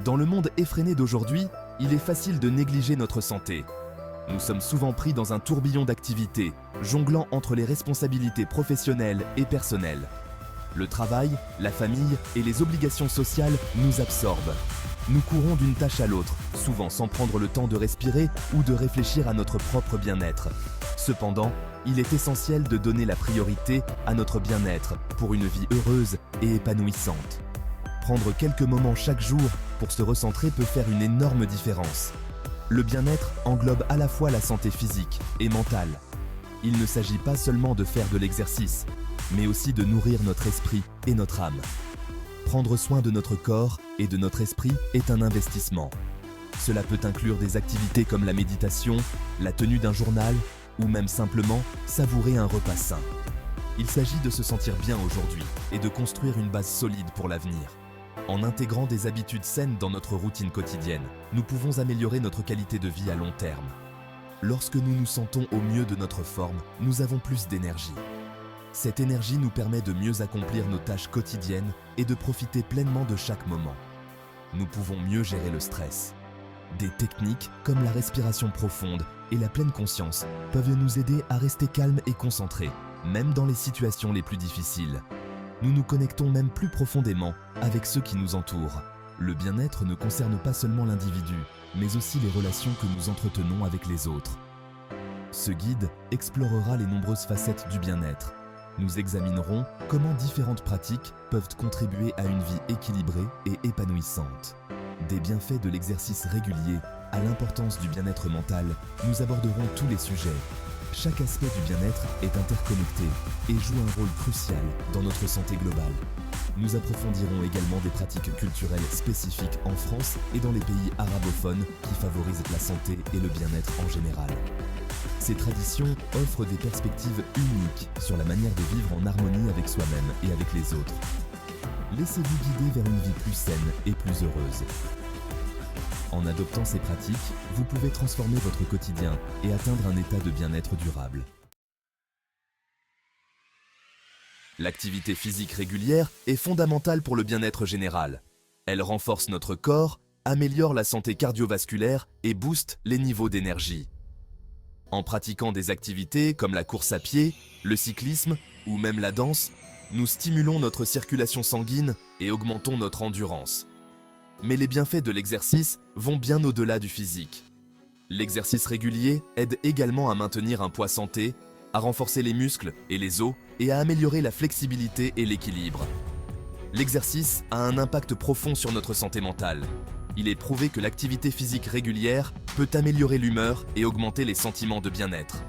Dans le monde effréné d'aujourd'hui, il est facile de négliger notre santé. Nous sommes souvent pris dans un tourbillon d'activités, jonglant entre les responsabilités professionnelles et personnelles. Le travail, la famille et les obligations sociales nous absorbent. Nous courons d'une tâche à l'autre, souvent sans prendre le temps de respirer ou de réfléchir à notre propre bien-être. Cependant, il est essentiel de donner la priorité à notre bien-être pour une vie heureuse et épanouissante. Prendre quelques moments chaque jour pour se recentrer peut faire une énorme différence. Le bien-être englobe à la fois la santé physique et mentale. Il ne s'agit pas seulement de faire de l'exercice, mais aussi de nourrir notre esprit et notre âme. Prendre soin de notre corps et de notre esprit est un investissement. Cela peut inclure des activités comme la méditation, la tenue d'un journal ou même simplement savourer un repas sain. Il s'agit de se sentir bien aujourd'hui et de construire une base solide pour l'avenir. En intégrant des habitudes saines dans notre routine quotidienne, nous pouvons améliorer notre qualité de vie à long terme. Lorsque nous nous sentons au mieux de notre forme, nous avons plus d'énergie. Cette énergie nous permet de mieux accomplir nos tâches quotidiennes et de profiter pleinement de chaque moment. Nous pouvons mieux gérer le stress. Des techniques comme la respiration profonde et la pleine conscience peuvent nous aider à rester calmes et concentrés, même dans les situations les plus difficiles. Nous nous connectons même plus profondément avec ceux qui nous entourent. Le bien-être ne concerne pas seulement l'individu, mais aussi les relations que nous entretenons avec les autres. Ce guide explorera les nombreuses facettes du bien-être. Nous examinerons comment différentes pratiques peuvent contribuer à une vie équilibrée et épanouissante. Des bienfaits de l'exercice régulier à l'importance du bien-être mental, nous aborderons tous les sujets. Chaque aspect du bien-être est interconnecté et joue un rôle crucial dans notre santé globale. Nous approfondirons également des pratiques culturelles spécifiques en France et dans les pays arabophones qui favorisent la santé et le bien-être en général. Ces traditions offrent des perspectives uniques sur la manière de vivre en harmonie avec soi-même et avec les autres. Laissez-vous guider vers une vie plus saine et plus heureuse. En adoptant ces pratiques, vous pouvez transformer votre quotidien et atteindre un état de bien-être durable. L'activité physique régulière est fondamentale pour le bien-être général. Elle renforce notre corps, améliore la santé cardiovasculaire et booste les niveaux d'énergie. En pratiquant des activités comme la course à pied, le cyclisme ou même la danse, nous stimulons notre circulation sanguine et augmentons notre endurance. Mais les bienfaits de l'exercice vont bien au-delà du physique. L'exercice régulier aide également à maintenir un poids santé, à renforcer les muscles et les os et à améliorer la flexibilité et l'équilibre. L'exercice a un impact profond sur notre santé mentale. Il est prouvé que l'activité physique régulière peut améliorer l'humeur et augmenter les sentiments de bien-être.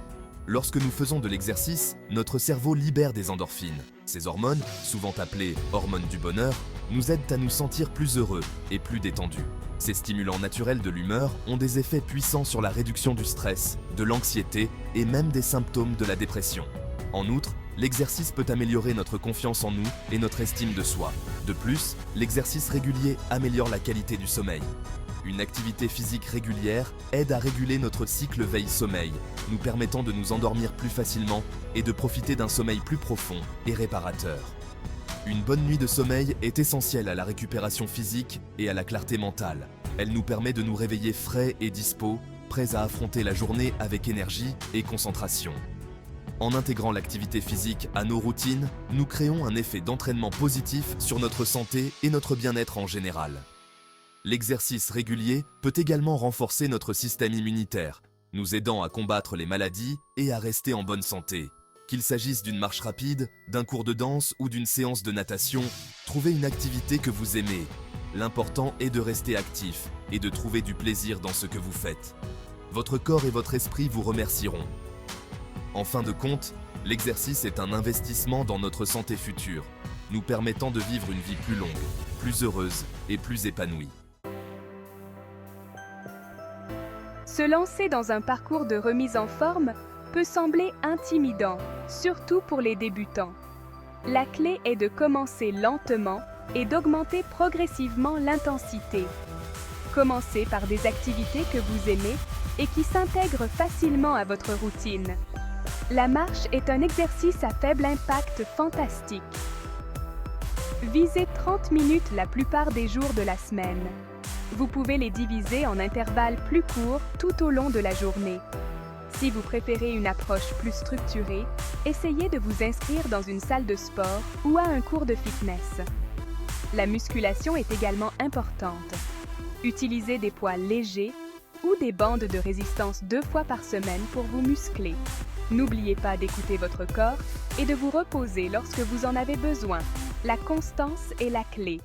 Lorsque nous faisons de l'exercice, notre cerveau libère des endorphines. Ces hormones, souvent appelées hormones du bonheur, nous aident à nous sentir plus heureux et plus détendus. Ces stimulants naturels de l'humeur ont des effets puissants sur la réduction du stress, de l'anxiété et même des symptômes de la dépression. En outre, l'exercice peut améliorer notre confiance en nous et notre estime de soi. De plus, l'exercice régulier améliore la qualité du sommeil. Une activité physique régulière aide à réguler notre cycle veille-sommeil, nous permettant de nous endormir plus facilement et de profiter d'un sommeil plus profond et réparateur. Une bonne nuit de sommeil est essentielle à la récupération physique et à la clarté mentale. Elle nous permet de nous réveiller frais et dispos, prêts à affronter la journée avec énergie et concentration. En intégrant l'activité physique à nos routines, nous créons un effet d'entraînement positif sur notre santé et notre bien-être en général. L'exercice régulier peut également renforcer notre système immunitaire, nous aidant à combattre les maladies et à rester en bonne santé. Qu'il s'agisse d'une marche rapide, d'un cours de danse ou d'une séance de natation, trouvez une activité que vous aimez. L'important est de rester actif et de trouver du plaisir dans ce que vous faites. Votre corps et votre esprit vous remercieront. En fin de compte, l'exercice est un investissement dans notre santé future, nous permettant de vivre une vie plus longue, plus heureuse et plus épanouie. Se lancer dans un parcours de remise en forme peut sembler intimidant, surtout pour les débutants. La clé est de commencer lentement et d'augmenter progressivement l'intensité. Commencez par des activités que vous aimez et qui s'intègrent facilement à votre routine. La marche est un exercice à faible impact fantastique. Visez 30 minutes la plupart des jours de la semaine. Vous pouvez les diviser en intervalles plus courts tout au long de la journée. Si vous préférez une approche plus structurée, essayez de vous inscrire dans une salle de sport ou à un cours de fitness. La musculation est également importante. Utilisez des poids légers ou des bandes de résistance 2 fois par semaine pour vous muscler. N'oubliez pas d'écouter votre corps et de vous reposer lorsque vous en avez besoin. La constance est la clé.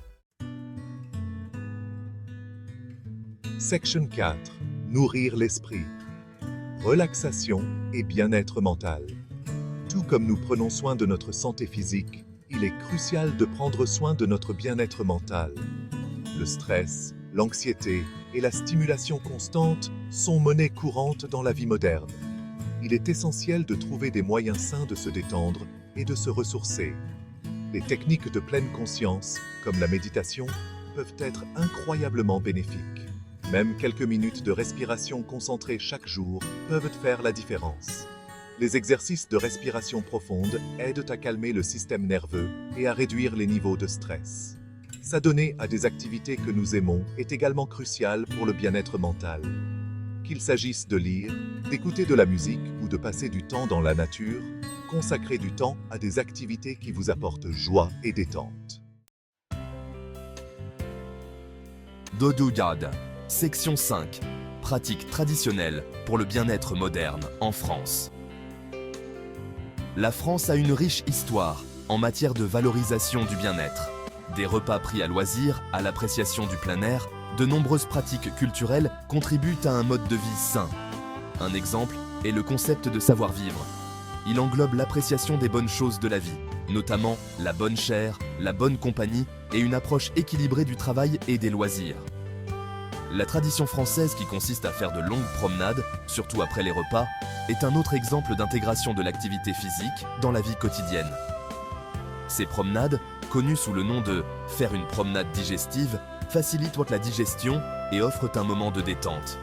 Section 4. Nourrir l'esprit. Relaxation et bien-être mental. Tout comme nous prenons soin de notre santé physique, il est crucial de prendre soin de notre bien-être mental. Le stress, l'anxiété et la stimulation constante sont monnaie courante dans la vie moderne. Il est essentiel de trouver des moyens sains de se détendre et de se ressourcer. Les techniques de pleine conscience, comme la méditation, peuvent être incroyablement bénéfiques. Même quelques minutes de respiration concentrée chaque jour peuvent faire la différence. Les exercices de respiration profonde aident à calmer le système nerveux et à réduire les niveaux de stress. S'adonner à des activités que nous aimons est également crucial pour le bien-être mental. Qu'il s'agisse de lire, d'écouter de la musique ou de passer du temps dans la nature, consacrez du temps à des activités qui vous apportent joie et détente. Dodo Yad, section 5. Pratiques traditionnelles pour le bien-être moderne en France. La France a une riche histoire en matière de valorisation du bien-être. Des repas pris à loisir, à l'appréciation du plein air, de nombreuses pratiques culturelles contribuent à un mode de vie sain. Un exemple est le concept de savoir-vivre. Il englobe l'appréciation des bonnes choses de la vie, notamment la bonne chère, la bonne compagnie et une approche équilibrée du travail et des loisirs. La tradition française qui consiste à faire de longues promenades, surtout après les repas, est un autre exemple d'intégration de l'activité physique dans la vie quotidienne. Ces promenades, connues sous le nom de « faire une promenade digestive », facilitent la digestion et offrent un moment de détente.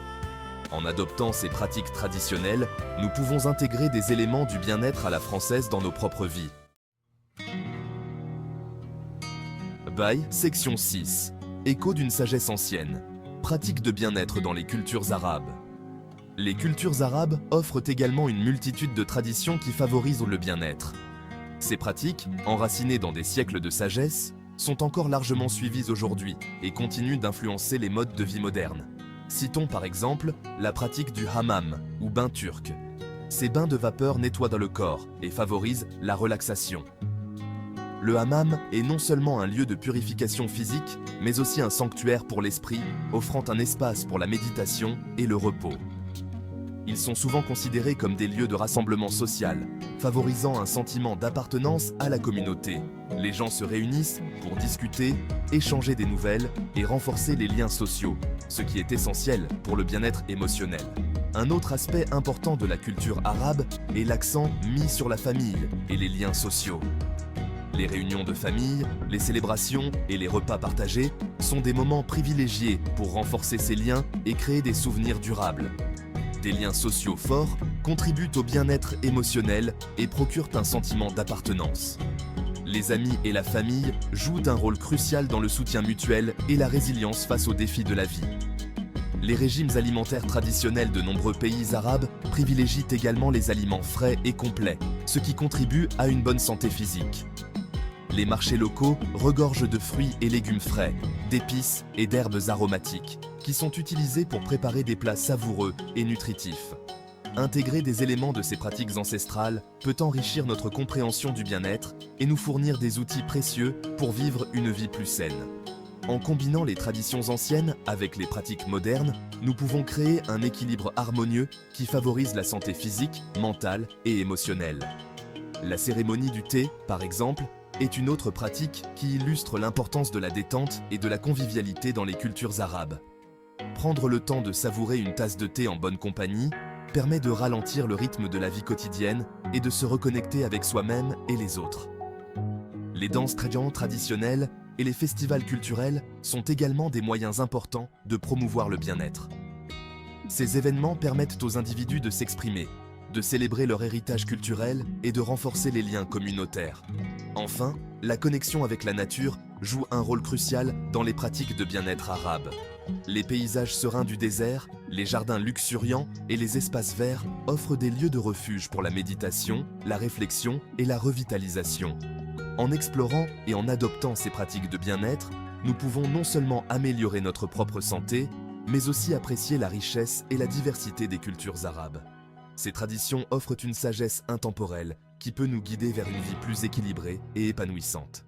En adoptant ces pratiques traditionnelles, nous pouvons intégrer des éléments du bien-être à la française dans nos propres vies. Bail, section 6. Écho d'une sagesse ancienne. Pratiques de bien-être dans les cultures arabes. Les cultures arabes offrent également une multitude de traditions qui favorisent le bien-être. Ces pratiques, enracinées dans des siècles de sagesse, sont encore largement suivies aujourd'hui et continuent d'influencer les modes de vie modernes. Citons par exemple la pratique du hammam ou bain turc. Ces bains de vapeur nettoient le corps et favorisent la relaxation. Le hammam est non seulement un lieu de purification physique, mais aussi un sanctuaire pour l'esprit, offrant un espace pour la méditation et le repos. Ils sont souvent considérés comme des lieux de rassemblement social, favorisant un sentiment d'appartenance à la communauté. Les gens se réunissent pour discuter, échanger des nouvelles et renforcer les liens sociaux, ce qui est essentiel pour le bien-être émotionnel. Un autre aspect important de la culture arabe est l'accent mis sur la famille et les liens sociaux. Les réunions de famille, les célébrations et les repas partagés sont des moments privilégiés pour renforcer ces liens et créer des souvenirs durables. Des liens sociaux forts contribuent au bien-être émotionnel et procurent un sentiment d'appartenance. Les amis et la famille jouent un rôle crucial dans le soutien mutuel et la résilience face aux défis de la vie. Les régimes alimentaires traditionnels de nombreux pays arabes privilégient également les aliments frais et complets, ce qui contribue à une bonne santé physique. Les marchés locaux regorgent de fruits et légumes frais, d'épices et d'herbes aromatiques, qui sont utilisés pour préparer des plats savoureux et nutritifs. Intégrer des éléments de ces pratiques ancestrales peut enrichir notre compréhension du bien-être et nous fournir des outils précieux pour vivre une vie plus saine. En combinant les traditions anciennes avec les pratiques modernes, nous pouvons créer un équilibre harmonieux qui favorise la santé physique, mentale et émotionnelle. La cérémonie du thé, par exemple, est une autre pratique qui illustre l'importance de la détente et de la convivialité dans les cultures arabes. Prendre le temps de savourer une tasse de thé en bonne compagnie permet de ralentir le rythme de la vie quotidienne et de se reconnecter avec soi-même et les autres. Les danses traditionnelles et les festivals culturels sont également des moyens importants de promouvoir le bien-être. Ces événements permettent aux individus de s'exprimer, de célébrer leur héritage culturel et de renforcer les liens communautaires. Enfin, la connexion avec la nature joue un rôle crucial dans les pratiques de bien-être arabes. Les paysages sereins du désert, les jardins luxuriants et les espaces verts offrent des lieux de refuge pour la méditation, la réflexion et la revitalisation. En explorant et en adoptant ces pratiques de bien-être, nous pouvons non seulement améliorer notre propre santé, mais aussi apprécier la richesse et la diversité des cultures arabes. Ces traditions offrent une sagesse intemporelle qui peut nous guider vers une vie plus équilibrée et épanouissante.